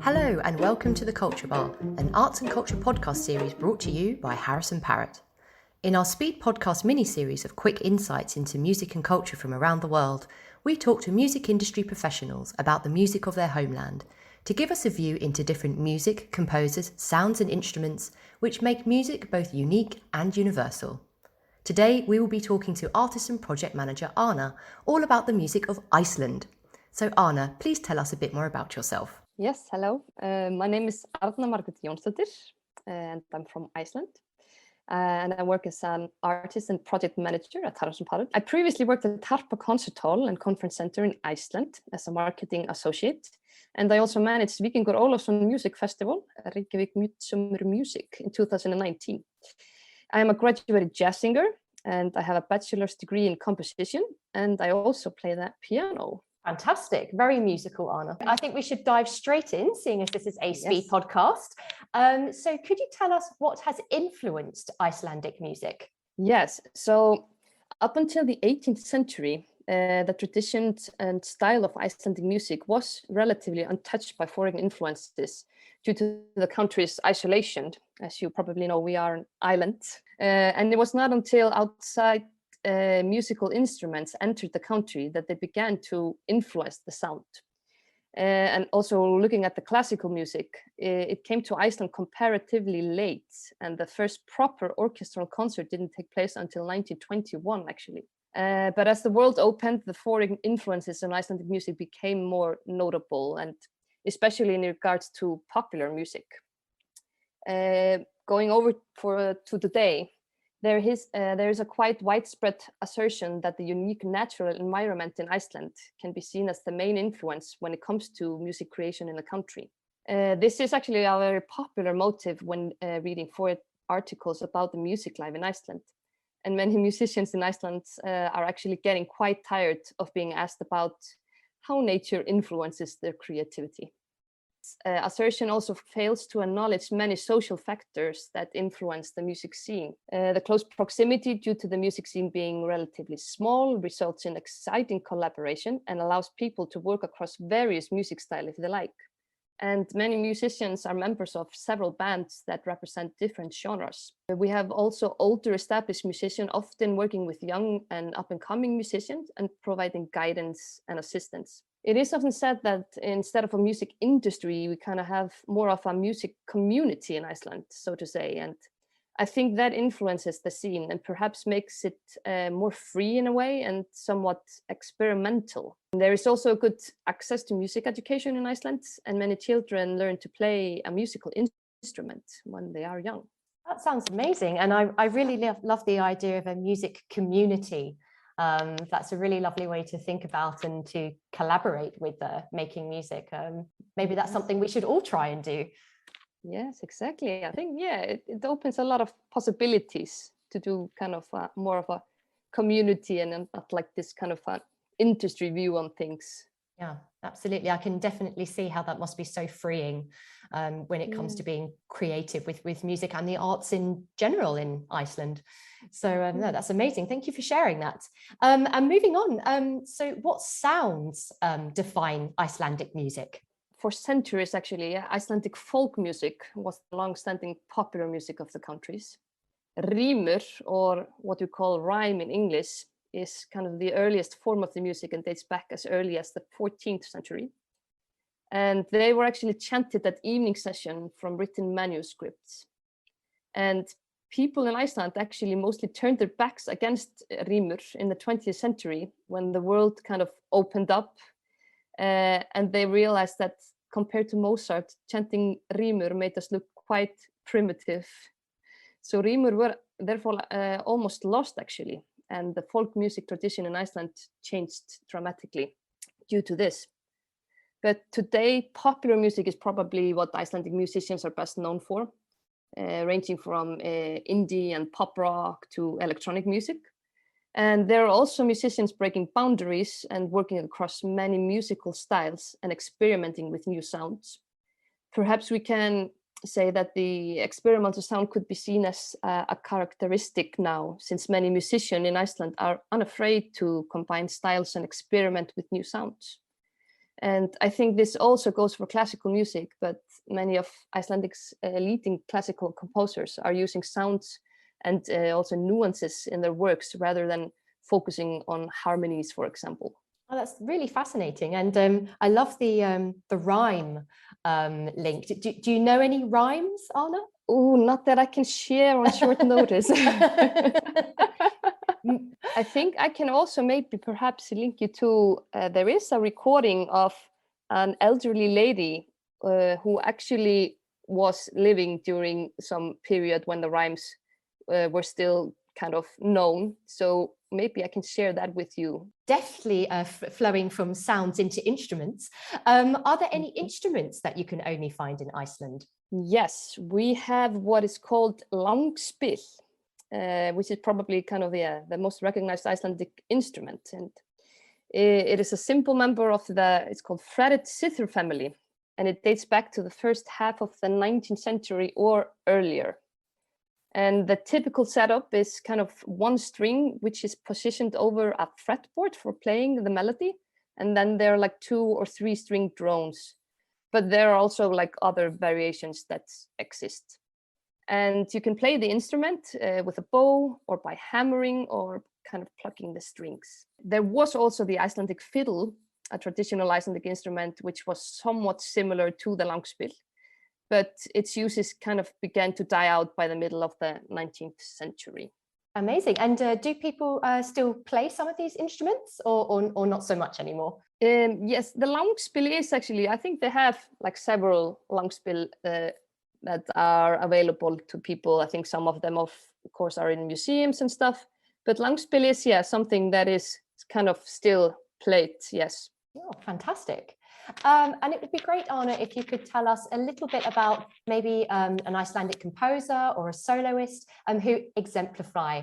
Hello and welcome to The Culture Bar, an arts and culture podcast series brought to you by HarrisonParrott. In our Speed Podcast mini-series of quick insights into music and culture from around the world, we talk to music industry professionals about the music of their homeland to give us a view into different music, composers, sounds and instruments which make music both unique and universal. Today we will be talking to artist and project manager Arna all about the music of Iceland. So Arna, please tell us a bit more about yourself. Yes, hello. My name is Arna Jonsdottir and I'm from Iceland. And I work as an artist and project manager at HarrisonParrott. I previously worked at Harpa Concert Hall and Conference Center in Iceland as a marketing associate. And I also managed Víkingur Ólafsson Music Festival, Reykjavík Midsummer Music in 2019. I am a graduate jazz singer and I have a bachelor's degree in composition. And I also play the piano. Fantastic, very musical, Arna. I think we should dive straight in, seeing as this is a Speed Yes. podcast. So could you tell us what has influenced Icelandic music? Yes, so up until the 18th century, the traditions and style of Icelandic music was relatively untouched by foreign influences due to the country's isolation. As you probably know, we are an island. And it was not until outside musical instruments entered the country that they began to influence the sound. And also looking at the classical music, it came to Iceland comparatively late, and the first proper orchestral concert didn't take place until 1921, actually. But as the world opened, the foreign influences on Icelandic music became more notable, and especially in regards to popular music. Going over to today, there is a quite widespread assertion that the unique natural environment in Iceland can be seen as the main influence when it comes to music creation in the country. This is actually a very popular motive when reading foreign articles about the music life in Iceland. And many musicians in Iceland are actually getting quite tired of being asked about how nature influences their creativity. Assertion also fails to acknowledge many social factors that influence the music scene. The close proximity due to the music scene being relatively small results in exciting collaboration and allows people to work across various music styles if they like. And many musicians are members of several bands that represent different genres. We have also older established musicians often working with young and up-and-coming musicians and providing guidance and assistance. It is often said that instead of a music industry, we kind of have more of a music community in Iceland, so to say. And I think that influences the scene and perhaps makes it more free in a way and somewhat experimental. There is also good access to music education in Iceland, and many children learn to play a musical instrument when they are young. That sounds amazing. And I really love the idea of a music community. That's a really lovely way to think about and to collaborate with making music. Maybe that's something we should all try and do. Yes, exactly. I think, it opens a lot of possibilities to do kind of more of a community and not like this kind of industry view on things. Yeah, absolutely. I can definitely see how that must be so freeing when it comes to being creative with music and the arts in general in Iceland. So no, that's amazing. Thank you for sharing that. And moving on, so what sounds define Icelandic music? For centuries, actually, Icelandic folk music was the long-standing popular music of the countries. Rímur, or what we call rhyme in English, is kind of the earliest form of the music and dates back as early as the 14th century. And they were actually chanted at evening session from written manuscripts. And people in Iceland actually mostly turned their backs against Rímur in the 20th century when the world kind of opened up. And they realized that compared to Mozart, chanting Rímur made us look quite primitive. So Rímur were therefore almost lost, actually. And the folk music tradition in Iceland changed dramatically due to this. But today, popular music is probably what Icelandic musicians are best known for, ranging from indie and pop rock to electronic music. And there are also musicians breaking boundaries and working across many musical styles and experimenting with new sounds. Perhaps we can say that the experimental sound could be seen as a characteristic now, since many musicians in Iceland are unafraid to combine styles and experiment with new sounds. And I think this also goes for classical music, but many of Icelandic's leading classical composers are using sounds and also nuances in their works rather than focusing on harmonies, for example. Oh, that's really fascinating. And I love the rhyme link. Do you know any rhymes, Arna? Oh, not that I can share on short notice. I think I can also maybe perhaps link you to, there is a recording of an elderly lady who actually was living during some period when the rhymes were still kind of known. So maybe I can share that with you. Definitely flowing from sounds into instruments. Are there any instruments that you can only find in Iceland? Yes, we have what is called langspil, which is probably kind of the most recognized Icelandic instrument. And it is a simple member of it's called fretted zither family. And it dates back to the first half of the 19th century or earlier. And the typical setup is kind of one string, which is positioned over a fretboard for playing the melody. And then there are like 2 or 3 string drones. But there are also like other variations that exist. And you can play the instrument with a bow or by hammering or kind of plucking the strings. There was also the Icelandic fiddle, a traditional Icelandic instrument, which was somewhat similar to the langspil, but its uses kind of began to die out by the middle of the 19th century. Amazing. And do people still play some of these instruments or not so much anymore? Yes, the langspil is actually, I think they have like several langspil that are available to people. I think some of them, of course, are in museums and stuff. But langspil is, something that is kind of still played, yes. Oh, fantastic. And it would be great, Arna, if you could tell us a little bit about maybe an Icelandic composer or a soloist who exemplify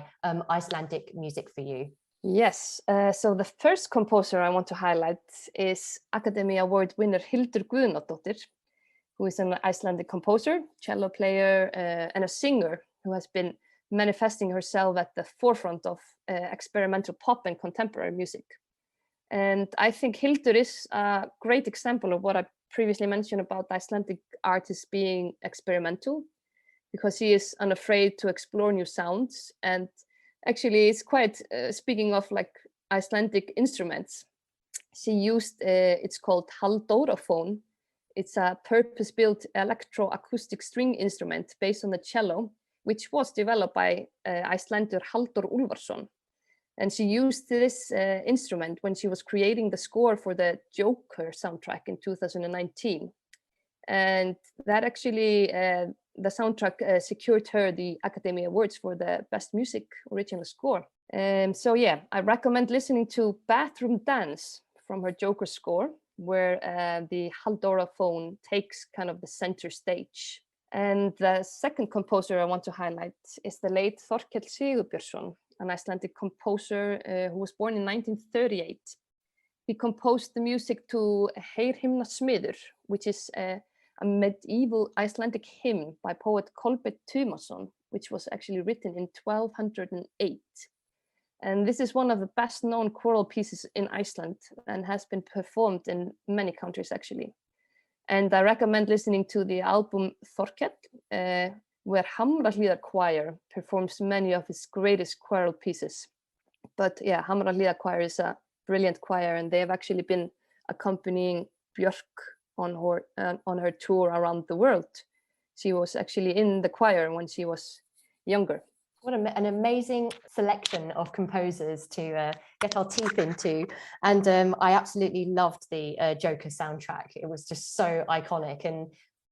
Icelandic music for you. Yes, so the first composer I want to highlight is Academy Award winner Hildur Guðnadóttir, who is an Icelandic composer, cello player, and a singer who has been manifesting herself at the forefront of experimental pop and contemporary music. And I think Hildur is a great example of what I previously mentioned about Icelandic artists being experimental, because he is unafraid to explore new sounds. And actually, it's quite, speaking of like Icelandic instruments, she used, it's called Halldóraphone. It's a purpose-built electroacoustic string instrument based on the cello, which was developed by Icelander Halldór Úlfarsson. And she used this instrument when she was creating the score for the Joker soundtrack in 2019. And that actually, the soundtrack secured her the Academy Awards for the Best Music Original Score. So yeah, I recommend listening to Bathroom Dance from her Joker score, where the Halldóraphone takes kind of the center stage. And the second composer I want to highlight is the late Þorkell Sigurbjörnsson, an Icelandic composer who was born in 1938. He composed the music to Heyrhimnasmiður, which is a medieval Icelandic hymn by poet Kolbeinn Tumason, which was actually written in 1208. And this is one of the best known choral pieces in Iceland and has been performed in many countries actually. And I recommend listening to the album Þorkell, where Hamrahlíðar Choir performs many of his greatest choral pieces. But yeah, Hamrahlíðar Choir is a brilliant choir, and they have actually been accompanying Björk on her tour around the world. She was actually in the choir when she was younger. What an amazing selection of composers to get our teeth into. And I absolutely loved the Joker soundtrack. It was just so iconic. And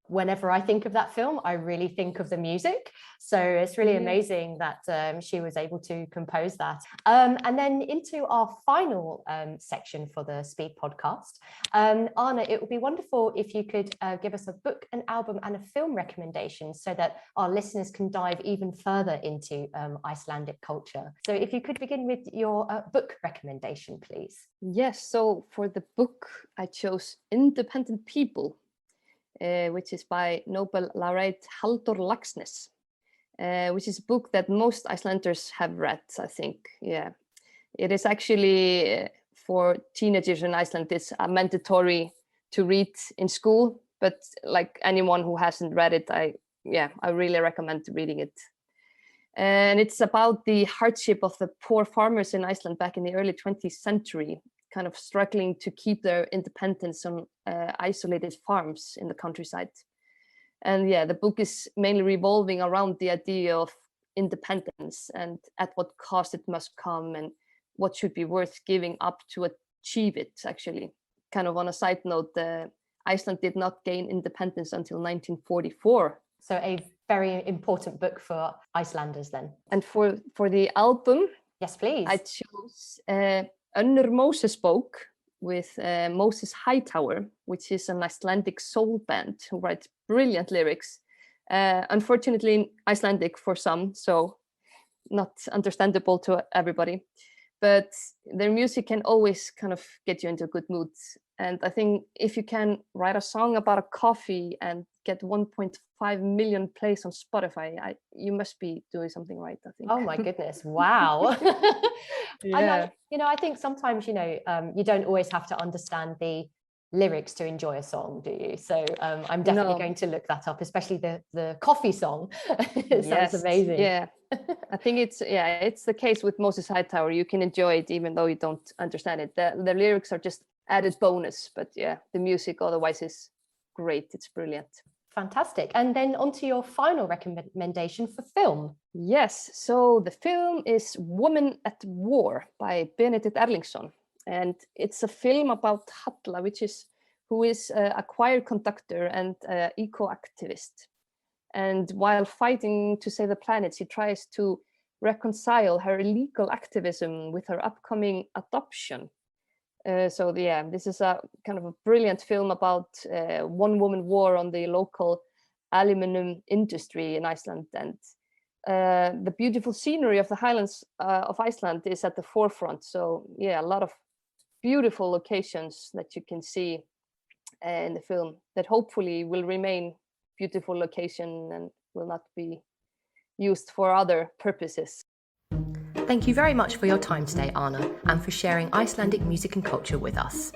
whenever I think of that film, I really think of the music. So it's really amazing that she was able to compose that. And then into our final section for the Speed podcast. Arna, it would be wonderful if you could give us a book, an album and a film recommendation so that our listeners can dive even further into Icelandic culture. So if you could begin with your book recommendation, please. Yes, so for the book, I chose Independent People, which is by Nobel laureate Halldór Laxness, which is a book that most Icelanders have read, I think. Yeah, it is actually for teenagers in Iceland, it's mandatory to read in school. But like anyone who hasn't read it, I really recommend reading it. And it's about the hardship of the poor farmers in Iceland back in the early 20th century, kind of struggling to keep their independence on isolated farms in the countryside. And yeah, the book is mainly revolving around the idea of independence and at what cost it must come and what should be worth giving up to achieve it, actually. Kind of on a side note, Iceland did not gain independence until 1944. So a very important book for Icelanders then. And for the album, yes, please. I chose Önnur Mósesbók with Moses Hightower, which is an Icelandic soul band who writes brilliant lyrics. Unfortunately in Icelandic for some, so not understandable to everybody. But their music can always kind of get you into a good mood. And I think if you can write a song about a coffee and get 1.5 million plays on Spotify, you must be doing something right, I think. Oh my goodness, wow. Yeah. I think sometimes, you don't always have to understand the lyrics to enjoy a song, do you? So I'm definitely going to look that up, especially the coffee song. It sounds amazing. Yeah, I think it's the case with Moses Hightower. You can enjoy it even though you don't understand it. The lyrics are just added bonus, but yeah, the music otherwise is great. It's brilliant. Fantastic. And then on to your final recommendation for film. Yes, so the film is Woman at War by Benedikt Erlingsson. And it's a film about Halla, who is a choir conductor and eco-activist. And while fighting to save the planet, she tries to reconcile her illegal activism with her upcoming adoption. This is a kind of a brilliant film about one-woman war on the local aluminum industry in Iceland. And the beautiful scenery of the highlands of Iceland is at the forefront. So yeah, a lot of beautiful locations that you can see in the film that hopefully will remain beautiful location and will not be used for other purposes. Thank you very much for your time today, Arna, and for sharing Icelandic music and culture with us.